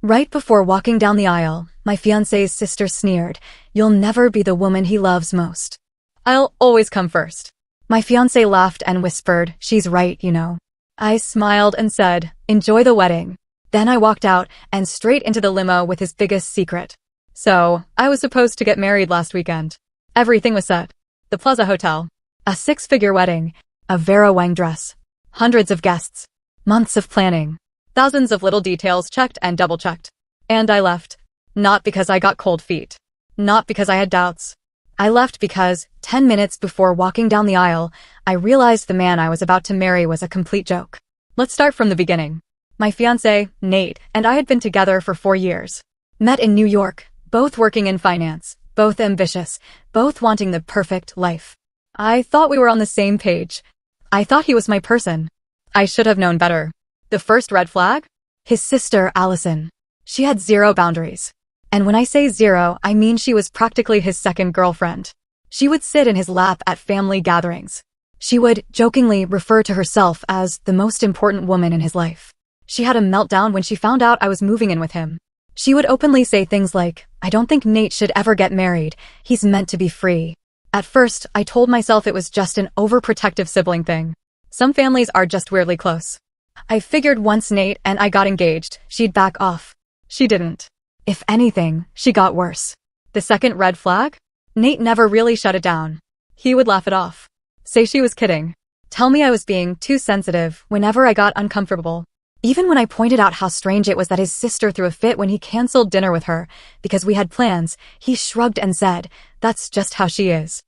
Right before walking down the aisle, my fiancé's sister sneered, "You'll never be the woman he loves most. I'll always come first." My fiancé laughed and whispered, "She's right, you know." I smiled and said, "Enjoy the wedding." Then I walked out and straight into the limo with his biggest secret. So, I was supposed to get married last weekend. Everything was set. The Plaza Hotel. A six-figure wedding. A Vera Wang dress. Hundreds of guests. Months of planning. Thousands of little details checked and double-checked. And I left. Not because I got cold feet. Not because I had doubts. I left because, 10 minutes before walking down the aisle, I realized the man I was about to marry was a complete joke. Let's start from the beginning. My fiancé, Nate, and I had been together for 4 years. Met in New York, both working in finance, both ambitious, both wanting the perfect life. I thought we were on the same page. I thought he was my person. I should have known better. The first red flag? His sister, Allison. She had zero boundaries. And when I say zero, I mean she was practically his second girlfriend. She would sit in his lap at family gatherings. She would jokingly refer to herself as the most important woman in his life. She had a meltdown when she found out I was moving in with him. She would openly say things like, "I don't think Nate should ever get married. He's meant to be free." At first, I told myself it was just an overprotective sibling thing. Some families are just weirdly close. I figured once Nate and I got engaged, she'd back off. She didn't. If anything, she got worse. The second red flag? Nate never really shut it down. He would laugh it off. Say she was kidding. Tell me I was being too sensitive whenever I got uncomfortable. Even when I pointed out how strange it was that his sister threw a fit when he canceled dinner with her because we had plans, he shrugged and said, "That's just how she is."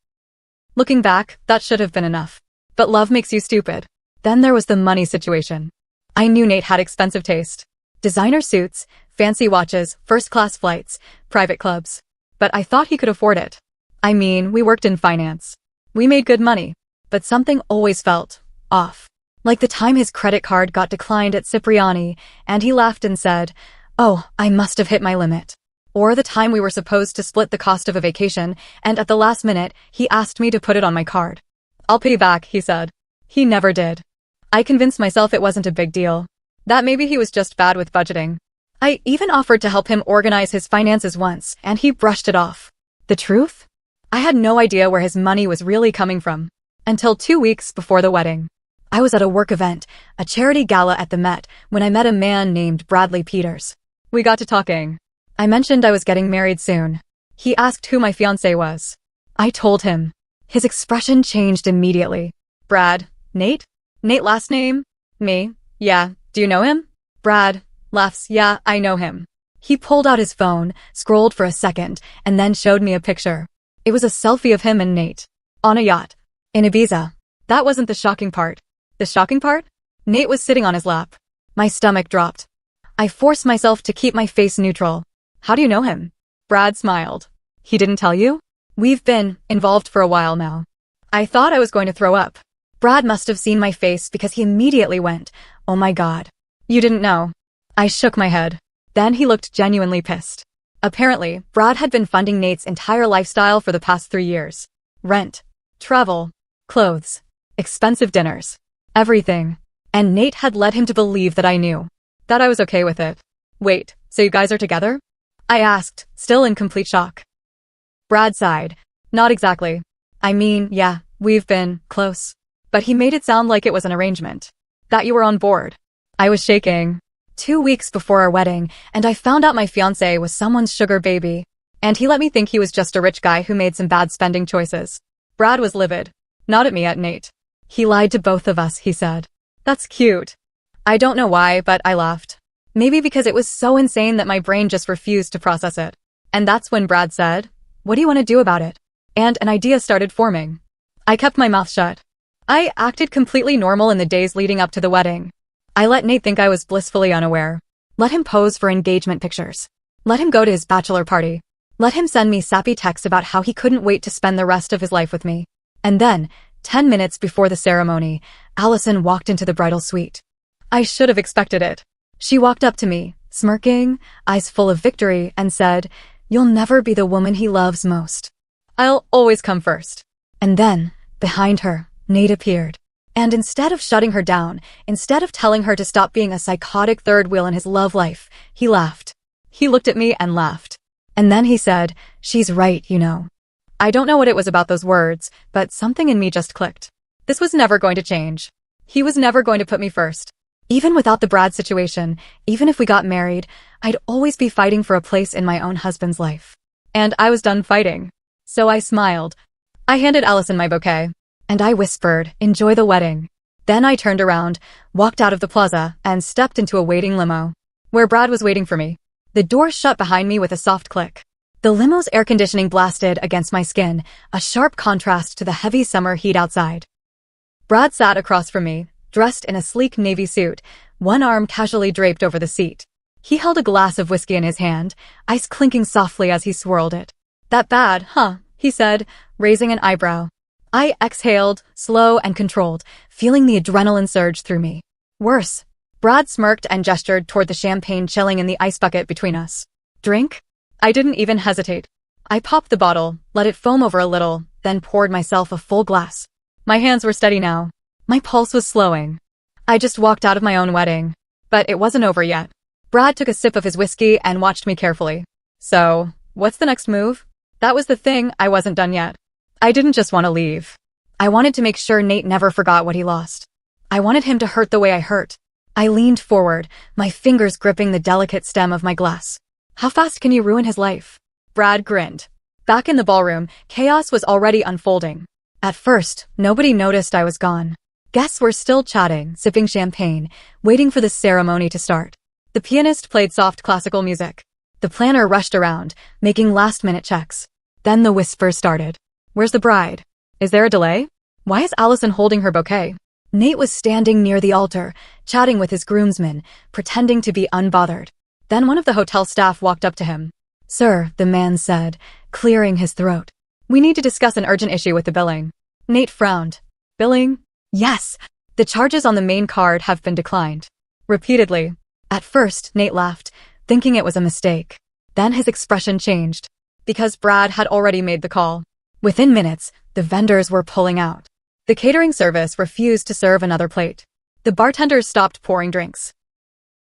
Looking back, that should have been enough. But love makes you stupid. Then there was the money situation. I knew Nate had expensive taste. Designer suits, fancy watches, first-class flights, private clubs. But I thought he could afford it. I mean, we worked in finance. We made good money. But something always felt off. Like the time his credit card got declined at Cipriani, and he laughed and said, "Oh, I must have hit my limit." Or the time we were supposed to split the cost of a vacation, and at the last minute, he asked me to put it on my card. "I'll pay you back," he said. He never did. I convinced myself it wasn't a big deal. That maybe he was just bad with budgeting. I even offered to help him organize his finances once, and he brushed it off. The truth? I had no idea where his money was really coming from. Until 2 weeks before the wedding. I was at a work event, a charity gala at the Met, when I met a man named Bradley Peters. We got to talking. I mentioned I was getting married soon. He asked who my fiancé was. I told him. His expression changed immediately. "Brad, Nate? Nate last name? Me? Yeah, do you know him?" Brad laughs, "Yeah, I know him." He pulled out his phone, scrolled for a second, and then showed me a picture. It was a selfie of him and Nate. On a yacht. In Ibiza. That wasn't the shocking part. The shocking part? Nate was sitting on his lap. My stomach dropped. I forced myself to keep my face neutral. "How do you know him?" Brad smiled. "He didn't tell you?" "We've been involved for a while now." I thought I was going to throw up. Brad must have seen my face because he immediately went, "Oh my God. You didn't know." I shook my head. Then he looked genuinely pissed. Apparently, Brad had been funding Nate's entire lifestyle for the past 3 years. Rent, travel, clothes, expensive dinners. Everything. And Nate had led him to believe that I knew. That I was okay with it. "Wait, so you guys are together?" I asked, still in complete shock. Brad sighed. "Not exactly. I mean, yeah, we've been close." But he made it sound like it was an arrangement. "That you were on board." I was shaking. 2 weeks before our wedding, and I found out my fiancé was someone's sugar baby. And he let me think he was just a rich guy who made some bad spending choices. Brad was livid. Not at me, at Nate. "He lied to both of us," he said. "That's cute." I don't know why, but I laughed. Maybe because it was so insane that my brain just refused to process it. And that's when Brad said, "What do you want to do about it?" And an idea started forming. I kept my mouth shut. I acted completely normal in the days leading up to the wedding. I let Nate think I was blissfully unaware. Let him pose for engagement pictures. Let him go to his bachelor party. Let him send me sappy texts about how he couldn't wait to spend the rest of his life with me. And then, 10 minutes before the ceremony, Allison walked into the bridal suite. I should have expected it. She walked up to me, smirking, eyes full of victory, and said, "You'll never be the woman he loves most. I'll always come first." And then, behind her, Nate appeared. And instead of shutting her down, instead of telling her to stop being a psychotic third wheel in his love life, he laughed. He looked at me and laughed. And then he said, "She's right, you know." I don't know what it was about those words, but something in me just clicked. This was never going to change. He was never going to put me first. Even without the Brad situation, even if we got married, I'd always be fighting for a place in my own husband's life. And I was done fighting. So I smiled. I handed Allison my bouquet. And I whispered, "Enjoy the wedding." Then I turned around, walked out of the plaza, and stepped into a waiting limo, where Brad was waiting for me. The door shut behind me with a soft click. The limo's air conditioning blasted against my skin, a sharp contrast to the heavy summer heat outside. Brad sat across from me, dressed in a sleek navy suit, one arm casually draped over the seat. He held a glass of whiskey in his hand, ice clinking softly as he swirled it. "That bad, huh?" he said, raising an eyebrow. I exhaled, slow and controlled, feeling the adrenaline surge through me. "Worse." Brad smirked and gestured toward the champagne chilling in the ice bucket between us. "Drink?" I didn't even hesitate. I popped the bottle, let it foam over a little, then poured myself a full glass. My hands were steady now. My pulse was slowing. I just walked out of my own wedding. But it wasn't over yet. Brad took a sip of his whiskey and watched me carefully. "So, what's the next move?" That was the thing, I wasn't done yet. I didn't just want to leave. I wanted to make sure Nate never forgot what he lost. I wanted him to hurt the way I hurt. I leaned forward, my fingers gripping the delicate stem of my glass. "How fast can you ruin his life?" Brad grinned. Back in the ballroom, chaos was already unfolding. At first, nobody noticed I was gone. Guests were still chatting, sipping champagne, waiting for the ceremony to start. The pianist played soft classical music. The planner rushed around, making last-minute checks. Then the whispers started. "Where's the bride? Is there a delay? Why is Allison holding her bouquet?" Nate was standing near the altar, chatting with his groomsmen, pretending to be unbothered. Then one of the hotel staff walked up to him. "Sir," the man said, clearing his throat. "We need to discuss an urgent issue with the billing." Nate frowned. "Billing?" "Yes. The charges on the main card have been declined." Repeatedly. At first, Nate laughed, thinking it was a mistake. Then his expression changed. Because Brad had already made the call. Within minutes, the vendors were pulling out. The catering service refused to serve another plate. The bartenders stopped pouring drinks.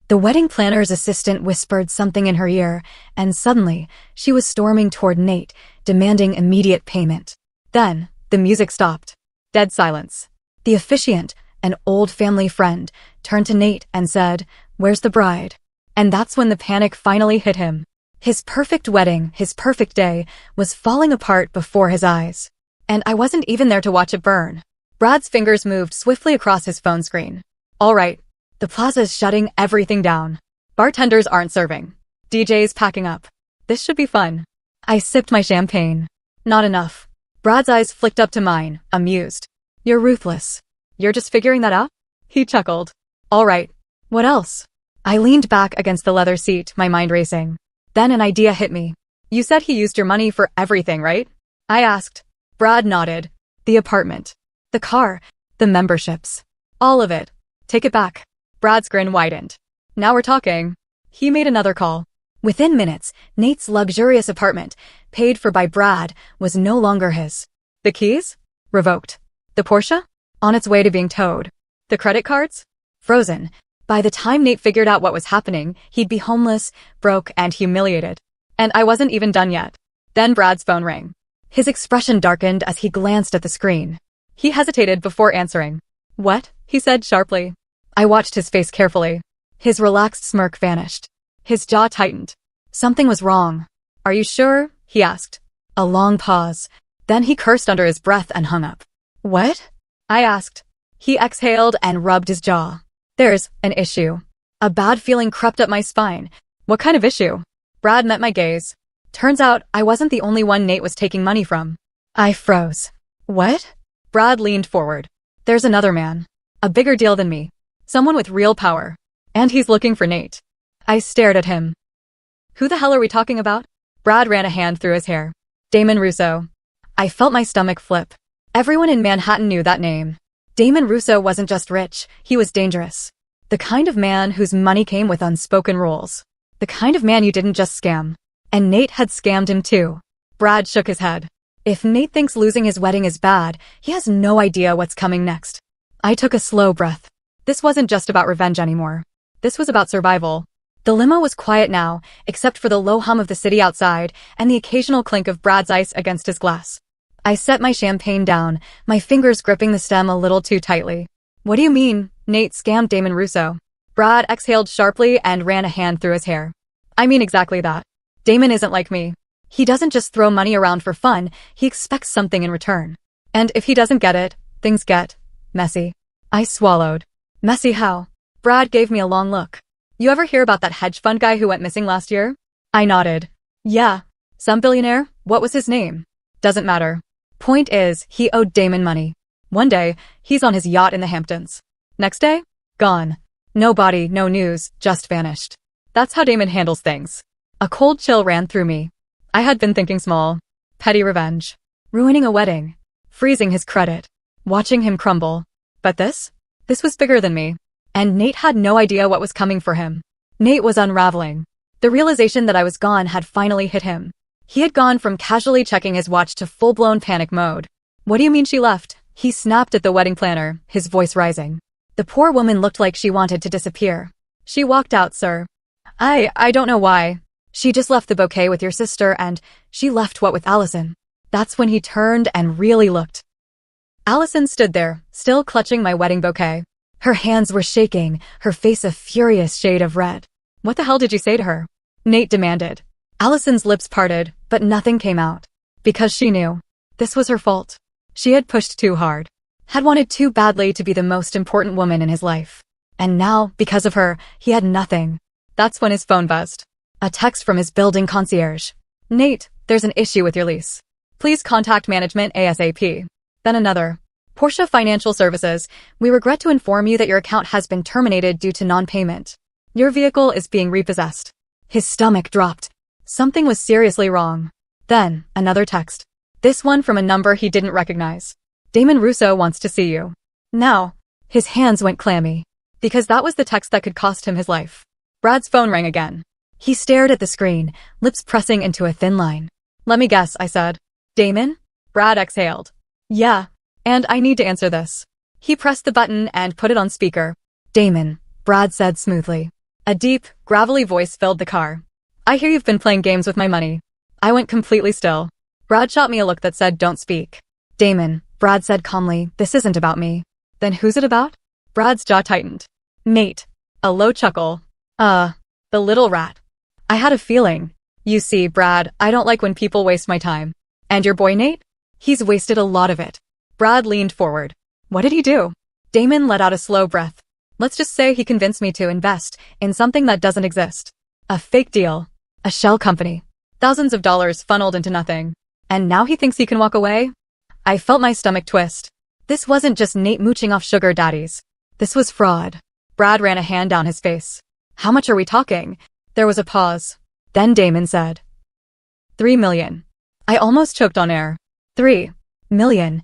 The wedding planner's assistant whispered something in her ear, and suddenly, she was storming toward Nate, demanding immediate payment. Then, the music stopped. Dead silence. The officiant, an old family friend, turned to Nate and said, "Where's the bride?" And that's when the panic finally hit him. His perfect wedding, his perfect day, was falling apart before his eyes. And I wasn't even there to watch it burn. Brad's fingers moved swiftly across his phone screen. "All right. The plaza's shutting everything down. Bartenders aren't serving. DJ's packing up. This should be fun." I sipped my champagne. "Not enough." Brad's eyes flicked up to mine, amused. "You're ruthless. You're just figuring that out?" He chuckled. "All right. What else?" I leaned back against the leather seat, my mind racing. Then an idea hit me. "You said he used your money for everything, right?" I asked. Brad nodded. "The apartment. The car. The memberships. All of it. Take it back." Brad's grin widened. "Now we're talking." He made another call. Within minutes, Nate's luxurious apartment, paid for by Brad, was no longer his. The keys? Revoked. The Porsche? On its way to being towed. The credit cards? Frozen. By the time Nate figured out what was happening, he'd be homeless, broke, and humiliated. And I wasn't even done yet. Then Brad's phone rang. His expression darkened as he glanced at the screen. He hesitated before answering. "What?" he said sharply. I watched his face carefully. His relaxed smirk vanished. His jaw tightened. Something was wrong. "Are you sure?" he asked. A long pause. Then he cursed under his breath and hung up. "What?" I asked. He exhaled and rubbed his jaw. "There's an issue." A bad feeling crept up my spine. "What kind of issue?" Brad met my gaze. Turns out I wasn't the only one Nate was taking money from. I froze. "What?" Brad leaned forward. "There's another man. A bigger deal than me. Someone with real power. And he's looking for Nate." I stared at him. "Who the hell are we talking about?" Brad ran a hand through his hair. "Damon Russo." I felt my stomach flip. Everyone in Manhattan knew that name. Damon Russo wasn't just rich, he was dangerous. The kind of man whose money came with unspoken rules. The kind of man you didn't just scam. And Nate had scammed him too. Brad shook his head. If Nate thinks losing his wedding is bad, he has no idea what's coming next. I took a slow breath. This wasn't just about revenge anymore. This was about survival. The limo was quiet now, except for the low hum of the city outside and the occasional clink of Brad's ice against his glass. I set my champagne down, my fingers gripping the stem a little too tightly. What do you mean? Nate scammed Damon Russo. Brad exhaled sharply and ran a hand through his hair. I mean exactly that. Damon isn't like me. He doesn't just throw money around for fun, he expects something in return. And if he doesn't get it, things get messy. I swallowed. Messy how? Brad gave me a long look. You ever hear about that hedge fund guy who went missing last year? I nodded. Yeah. Some billionaire? What was his name? Doesn't matter. Point is, he owed Damon money. One day, he's on his yacht in the Hamptons. Next day? Gone. No body, no news, just vanished. That's how Damon handles things. A cold chill ran through me. I had been thinking small. Petty revenge. Ruining a wedding. Freezing his credit. Watching him crumble. But this? This was bigger than me. And Nate had no idea what was coming for him. Nate was unraveling. The realization that I was gone had finally hit him. He had gone from casually checking his watch to full-blown panic mode. What do you mean she left? He snapped at the wedding planner, his voice rising. The poor woman looked like she wanted to disappear. She walked out, sir. I don't know why. She just left the bouquet with your sister and she left what with Allison. That's when he turned and really looked. Allison stood there, still clutching my wedding bouquet. Her hands were shaking, her face a furious shade of red. What the hell did you say to her? Nate demanded. Allison's lips parted, but nothing came out. Because she knew. This was her fault. She had pushed too hard. Had wanted too badly to be the most important woman in his life. And now, because of her, he had nothing. That's when his phone buzzed. A text from his building concierge. Nate, there's an issue with your lease. Please contact management ASAP. Then another. Portia Financial Services, we regret to inform you that your account has been terminated due to non-payment. Your vehicle is being repossessed. His stomach dropped. Something was seriously wrong. Then, another text. This one from a number he didn't recognize. Damon Russo wants to see you. Now, his hands went clammy. Because that was the text that could cost him his life. Brad's phone rang again. He stared at the screen, lips pressing into a thin line. Let me guess, I said. Damon? Brad exhaled. Yeah. And I need to answer this. He pressed the button and put it on speaker. Damon, Brad said smoothly. A deep, gravelly voice filled the car. I hear you've been playing games with my money. I went completely still. Brad shot me a look that said don't speak. Damon, Brad said calmly, this isn't about me. Then who's it about? Brad's jaw tightened. Nate. A low chuckle. The little rat. I had a feeling. You see, Brad, I don't like when people waste my time. And your boy Nate? He's wasted a lot of it. Brad leaned forward. What did he do? Damon let out a slow breath. Let's just say he convinced me to invest in something that doesn't exist. A fake deal. A shell company. Thousands of dollars funneled into nothing. And now he thinks he can walk away? I felt my stomach twist. This wasn't just Nate mooching off sugar daddies. This was fraud. Brad ran a hand down his face. How much are we talking? There was a pause. Then Damon said. $3 million. I almost choked on air. $3 million.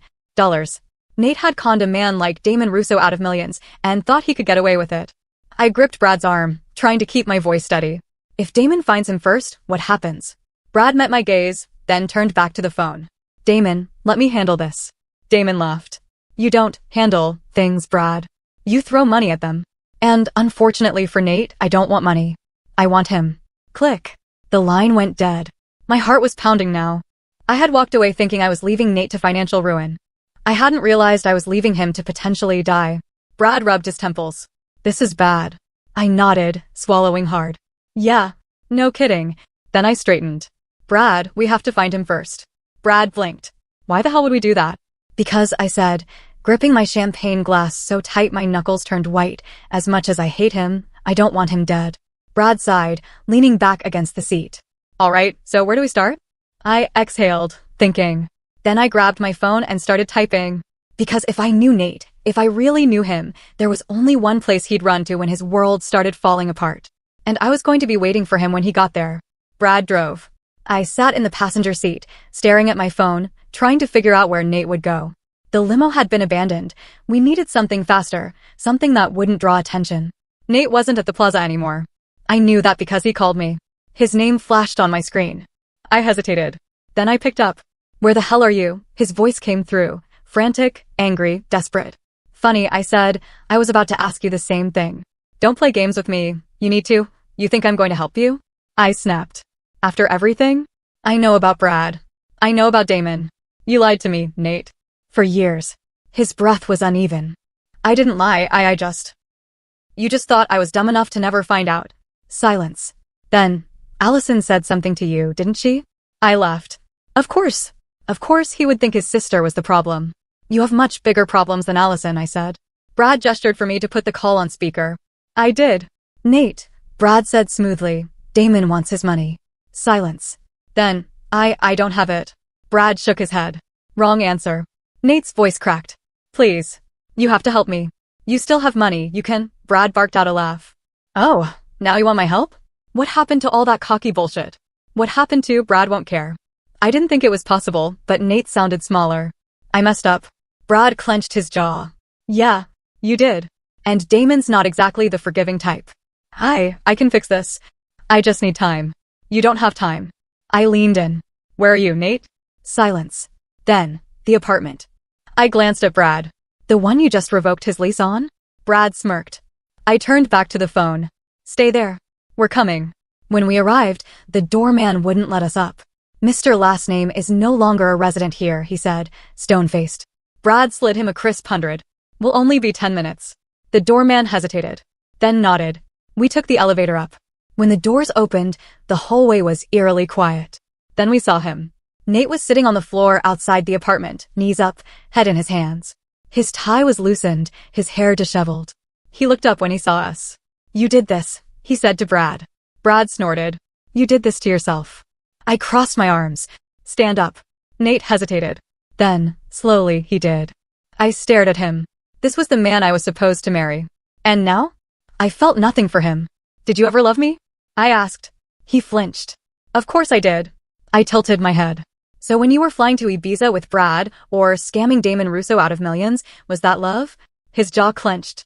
Nate had conned a man like Damon Russo out of millions and thought he could get away with it. I gripped Brad's arm, trying to keep my voice steady. If Damon finds him first, what happens? Brad met my gaze, then turned back to the phone. Damon, let me handle this. Damon laughed. You don't handle things, Brad. You throw money at them. And unfortunately for Nate, I don't want money. I want him. Click. The line went dead. My heart was pounding now. I had walked away thinking I was leaving Nate to financial ruin. I hadn't realized I was leaving him to potentially die. Brad rubbed his temples. This is bad. I nodded, swallowing hard. Yeah, no kidding. Then I straightened. Brad, we have to find him first. Brad blinked. Why the hell would we do that? Because, I said, gripping my champagne glass so tight my knuckles turned white. As much as I hate him, I don't want him dead. Brad sighed, leaning back against the seat. All right, so where do we start? I exhaled, thinking. Then I grabbed my phone and started typing. Because if I knew Nate, if I really knew him, there was only one place he'd run to when his world started falling apart. And I was going to be waiting for him when he got there. Brad drove. I sat in the passenger seat, staring at my phone, trying to figure out where Nate would go. The limo had been abandoned. We needed something faster, something that wouldn't draw attention. Nate wasn't at the plaza anymore. I knew that because he called me. His name flashed on my screen. I hesitated. Then I picked up. Where the hell are you? His voice came through, frantic, angry, desperate. Funny, I said, I was about to ask you the same thing. Don't play games with me. You need to You think I'm going to help you? I snapped. After everything? I know about Brad. I know about Damon. You lied to me, Nate. For years. His breath was uneven. I didn't lie, I just... You just thought I was dumb enough to never find out. Silence. Then, Allison said something to you, didn't she? I laughed. Of course. Of course he would think his sister was the problem. You have much bigger problems than Allison, I said. Brad gestured for me to put the call on speaker. I did. Nate, Brad said smoothly. Damon wants his money. Silence. Then, I don't have it. Brad shook his head. Wrong answer. Nate's voice cracked. Please. You have to help me. You still have money, you can... Brad barked out a laugh. Oh, now you want my help? What happened to all that cocky bullshit? What happened to Brad won't care. I didn't think it was possible, but Nate sounded smaller. I messed up. Brad clenched his jaw. Yeah, you did. And Damon's not exactly the forgiving type. I can fix this. I just need time. You don't have time. I leaned in. Where are you, Nate? Silence. Then, the apartment. I glanced at Brad. The one you just revoked his lease on? Brad smirked. I turned back to the phone. Stay there. We're coming. When we arrived, the doorman wouldn't let us up. Mr. Last Name is no longer a resident here, he said, stone-faced. Brad slid him a crisp 100. We'll only be 10 minutes. The doorman hesitated, then nodded. We took the elevator up. When the doors opened, the hallway was eerily quiet. Then we saw him. Nate was sitting on the floor outside the apartment, knees up, head in his hands. His tie was loosened, his hair disheveled. He looked up when he saw us. You did this, he said to Brad. Brad snorted. You did this to yourself. I crossed my arms. Stand up. Nate hesitated. Then, slowly, he did. I stared at him. This was the man I was supposed to marry. And now? I felt nothing for him. Did you ever love me? I asked. He flinched. Of course I did. I tilted my head. So when you were flying to Ibiza with Brad, or scamming Damon Russo out of millions, was that love? His jaw clenched.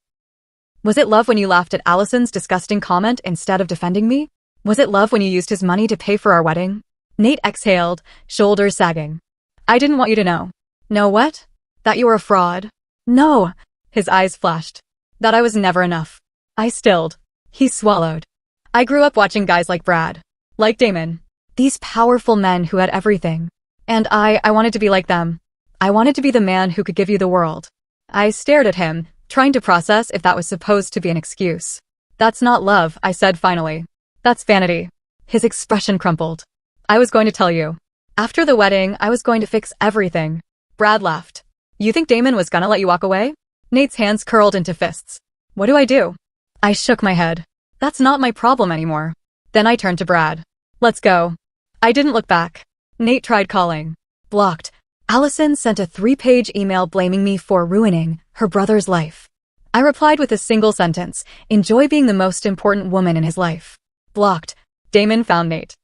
Was it love when you laughed at Allison's disgusting comment instead of defending me? Was it love when you used his money to pay for our wedding? Nate exhaled, shoulders sagging. I didn't want you to know. Know what? That you were a fraud. No. His eyes flashed. That I was never enough. I stilled. He swallowed. I grew up watching guys like Brad. Like Damon. These powerful men who had everything. And I wanted to be like them. I wanted to be the man who could give you the world. I stared at him, trying to process if that was supposed to be an excuse. That's not love, I said finally. That's vanity. His expression crumpled. I was going to tell you. After the wedding, I was going to fix everything. Brad laughed. You think Damon was gonna let you walk away? Nate's hands curled into fists. What do I do? I shook my head. That's not my problem anymore. Then I turned to Brad. Let's go. I didn't look back. Nate tried calling. Blocked. Allison sent a 3-page email blaming me for ruining her brother's life. I replied with a single sentence, enjoy being the most important woman in his life. Blocked. Damon found Nate.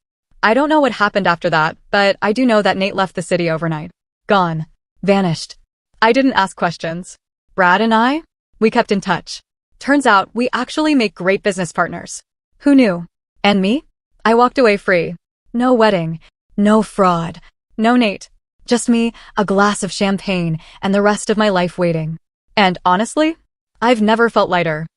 I don't know what happened after that, but I do know that Nate left the city overnight. Gone. Vanished. I didn't ask questions. Brad and I? We kept in touch. Turns out we actually make great business partners. Who knew? And me? I walked away free. No wedding. No fraud. No Nate. Just me, a glass of champagne, and the rest of my life waiting. And honestly, I've never felt lighter.